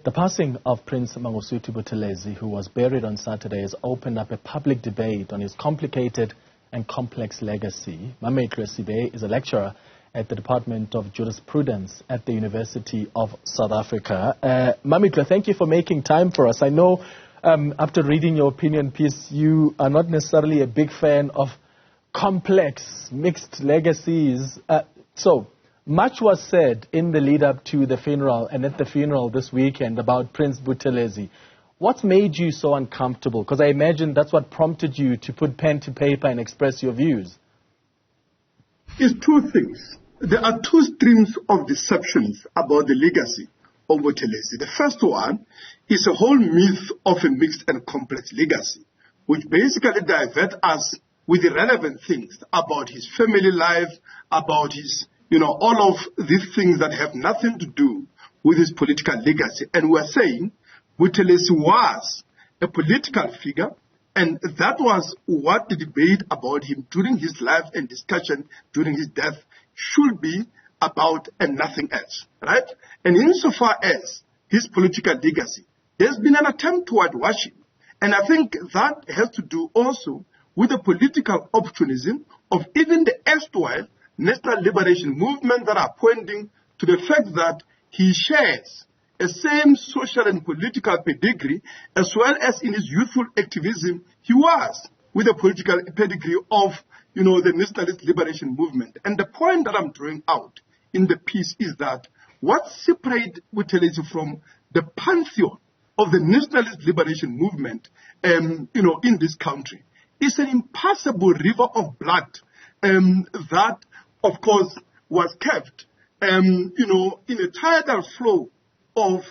The passing of Prince Mangosutho Buthelezi, who was buried on Saturday, has opened up a public debate on his complicated and complex legacy. Mametlwe Sebei is a lecturer at the Department of Jurisprudence at the University of South Africa. Mametlwe, thank you for making time for us. I know after reading your opinion piece, you are not necessarily a big fan of complex, mixed legacies. So much was said in the lead up to the funeral and at the funeral this weekend about Prince Buthelezi. What made you so uncomfortable? Because I imagine that's what prompted you to put pen to paper and express your views. It's two things. There are two streams of deceptions about the legacy of Buthelezi. The first one is a whole myth of a mixed and complex legacy, which basically diverts us with irrelevant things about his family life, about his, all of these things that have nothing to do with his political legacy. And we're saying Buthelezi was a political figure, and that was what the debate about him during his life and discussion during his death should be about, and nothing else, right? And insofar as his political legacy, there's been an attempt to whitewash him. And I think that has to do also with the political opportunism of even the erstwhile National Liberation Movement that are pointing to the fact that he shares a same social and political pedigree, as well as in his youthful activism, he was with the political pedigree of, the Nationalist Liberation Movement. And the point that I'm drawing out in the piece is that what separates Buthelezi from the pantheon of the Nationalist Liberation Movement, in this country, is an impassable river of blood that, of course, was kept, in a tidal flow of,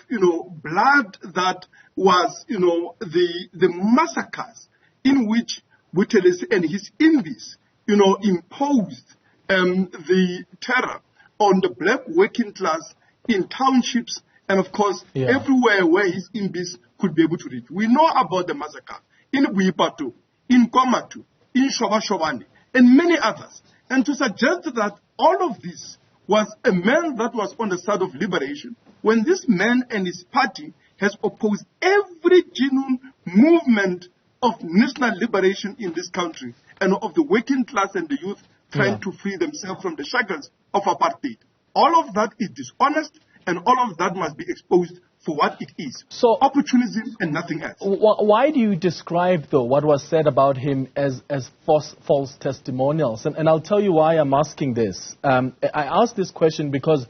blood that was, the massacres in which Buthelezi and his envies, imposed the terror on the black working class in townships and, of course, everywhere where his envies could be able to reach. We know about the massacre in Buipatu, in Komatu, in Shobashobane, and many others. And to suggest that all of this was a man that was on the side of liberation, when this man and his party has opposed every genuine movement of national liberation in this country and of the working class and the youth trying to free themselves from the shackles of apartheid. All of that is dishonest, and all of that must be exposed for what it is. So, opportunism and nothing else. Why do you describe, though, what was said about him as false testimonials? And I'll tell you why I'm asking this. I ask this question because,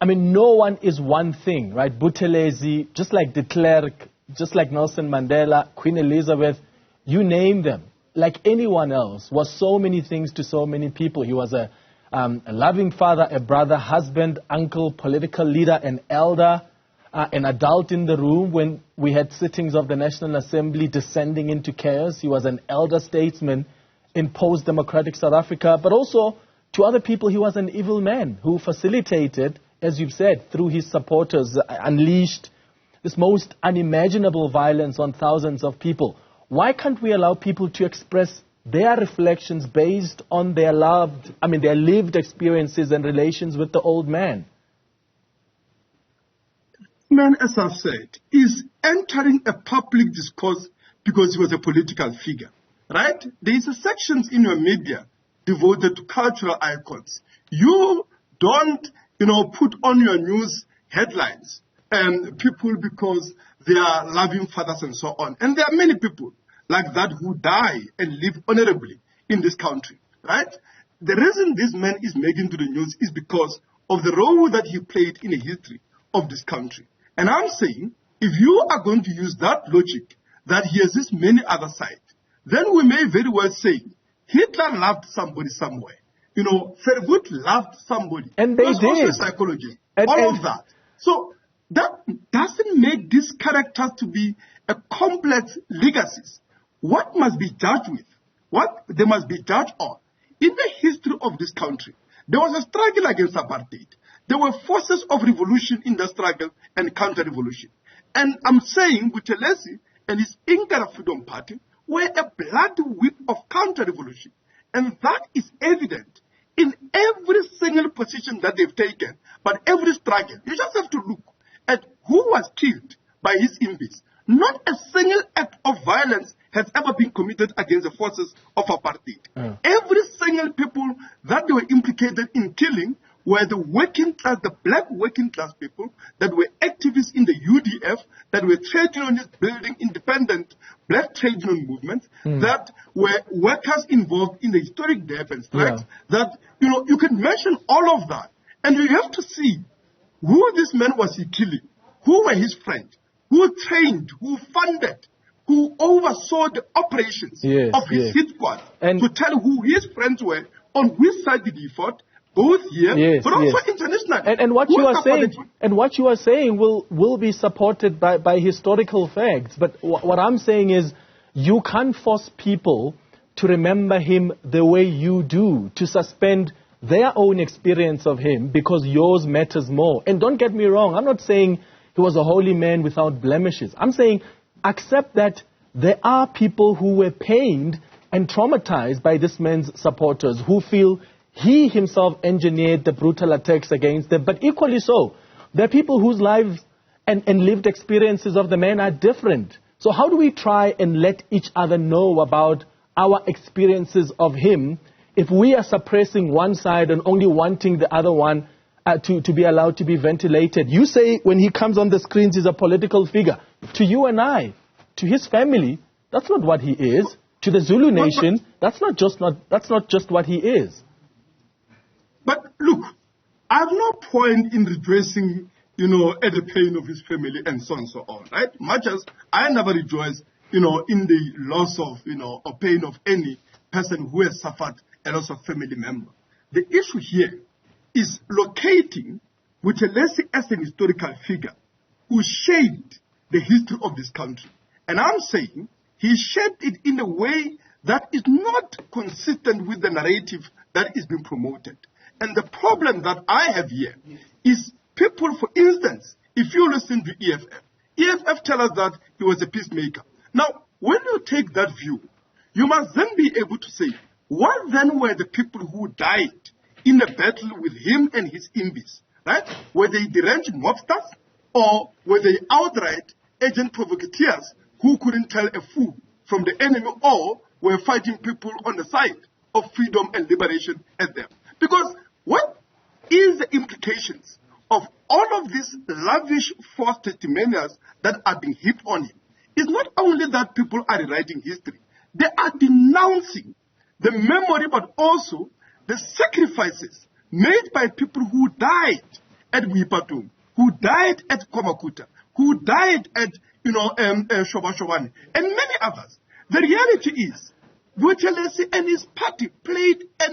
no one is one thing, right? Buthelezi, just like de Klerk, just like Nelson Mandela, Queen Elizabeth, you name them, like anyone else, was so many things to so many people. He was a loving father, a brother, husband, uncle, political leader, an elder, an adult in the room when we had sittings of the National Assembly descending into chaos. He was an elder statesman in post-democratic South Africa, but also to other people he was an evil man who facilitated, as you've said, through his supporters, unleashed this most unimaginable violence on thousands of people. Why can't we allow people to express their reflections based on their their lived experiences and relations with the old man? Man, as I've said, is entering a public discourse because he was a political figure, right? There is a section in your media devoted to cultural icons. You don't, put on your news headlines people because they are loving fathers and so on. And there are many people like that who die and live honorably in this country, right? The reason this man is making to the news is because of the role that he played in the history of this country. And I'm saying, if you are going to use that logic, that he has this many other sides, then we may very well say, Hitler loved somebody somewhere. Verwoerd loved somebody. And they did. Also psychology. All of that. So that doesn't make these characters to be a complex legacies. What must be judged with? What they must be judged on? In the history of this country, there was a struggle against apartheid. There were forces of revolution in the struggle and counter-revolution. And I'm saying Buthelezi and his Inkatha Freedom Party were a blood whip of counter-revolution. And that is evident in every single position that they've taken, but every struggle. You just have to look at who was killed by his impies, not a single act of violence has ever been committed against the forces of apartheid. Every single people that they were implicated in killing were the working class, the black working class people that were activists in the UDF, that were trade unionists building independent black trade union movements, that were workers involved in the historic Durban strikes, that, you can mention all of that. And you have to see who this man was he killing, who were his friends, who trained, who funded, who oversaw the operations of his hit squad, and to tell who his friends were, on which side did he fought, both here, but also internationally. And what you are saying will be supported by historical facts. But what I'm saying is, you can't force people to remember him the way you do, to suspend their own experience of him because yours matters more. And don't get me wrong, I'm not saying he was a holy man without blemishes. I'm saying accept that there are people who were pained and traumatized by this man's supporters, who feel he himself engineered the brutal attacks against them. But equally so, there are people whose lives and lived experiences of the man are different. So how do we try and let each other know about our experiences of him if we are suppressing one side and only wanting the other one to be allowed to be ventilated? You say when he comes on the screens he's a political figure. To you and I, to his family, that's not what he is. To the Zulu nation, that's not just what he is. But look, I have no point in rejoicing, at the pain of his family and so on and so on, right? Much as I never rejoice, in the loss of, or pain of any person who has suffered a loss of family member. The issue here is locating Buthelezi as an historical figure who shaped the history of this country. And I'm saying he shaped it in a way that is not consistent with the narrative that is being promoted. And the problem that I have here is people, for instance, if you listen to EFF tell us that he was a peacemaker. Now, when you take that view, you must then be able to say, what then were the people who died in the battle with him and his impies, right? Were they deranged mobsters, or were they outright agent provocateurs who couldn't tell a fool from the enemy, or were fighting people on the side of freedom and liberation as them? Because what is the implications of all of these lavish false testimonials that are being heaped on him? It's not only that people are rewriting history, they are denouncing the memory, but also the sacrifices made by people who died at Wipatum, who died at Kwamakuta, who died at, Shobashobane, and many others. The reality is, Buthelezi and his party played a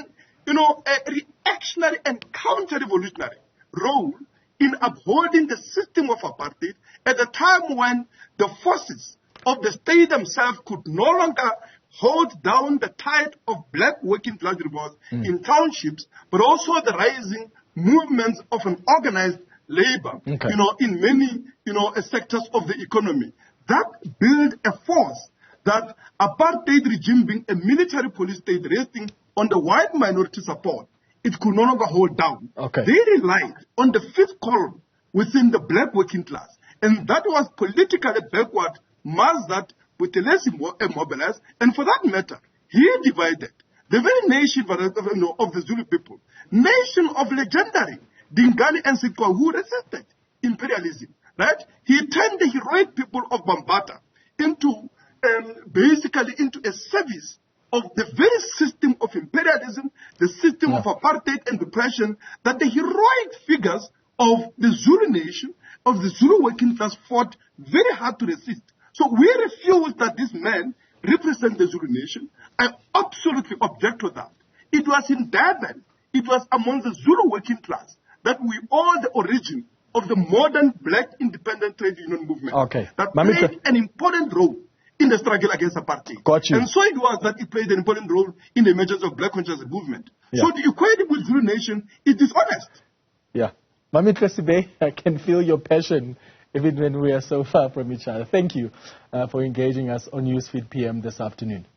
reactionary and counter-revolutionary role in upholding the system of apartheid at a time when the forces of the state themselves could no longer hold down the tide of black working class revolts in townships, but also the rising movements of an organized labor, in many, sectors of the economy. That built a force that apartheid regime, being a military police state resting on the white minority support, it could no longer hold down. They relied on the fifth column within the black working class. And that was politically backward mass that Buthelezi mobilized. And for that matter, he divided the very nation of the Zulu people, nation of legendary Dingani and Sikwa who resisted imperialism. Right? He turned the heroic people of Bambata into basically into a service of the very system of imperialism, the system of apartheid and repression that the heroic figures of the Zulu nation, of the Zulu working class fought very hard to resist. So we refuse that this man represent the Zulu nation. I absolutely object to that. It was in Durban, it was among the Zulu working class that we owe the origin of the modern black independent trade union movement that played an important role in the struggle against apartheid. And so it was that it played an important role in the emergence of black consciousness movement. So to equate it with Zulu nation is dishonest. Mametlwe Sebei, I can feel your passion even when we are so far from each other. Thank you for engaging us on Newsfeed PM this afternoon.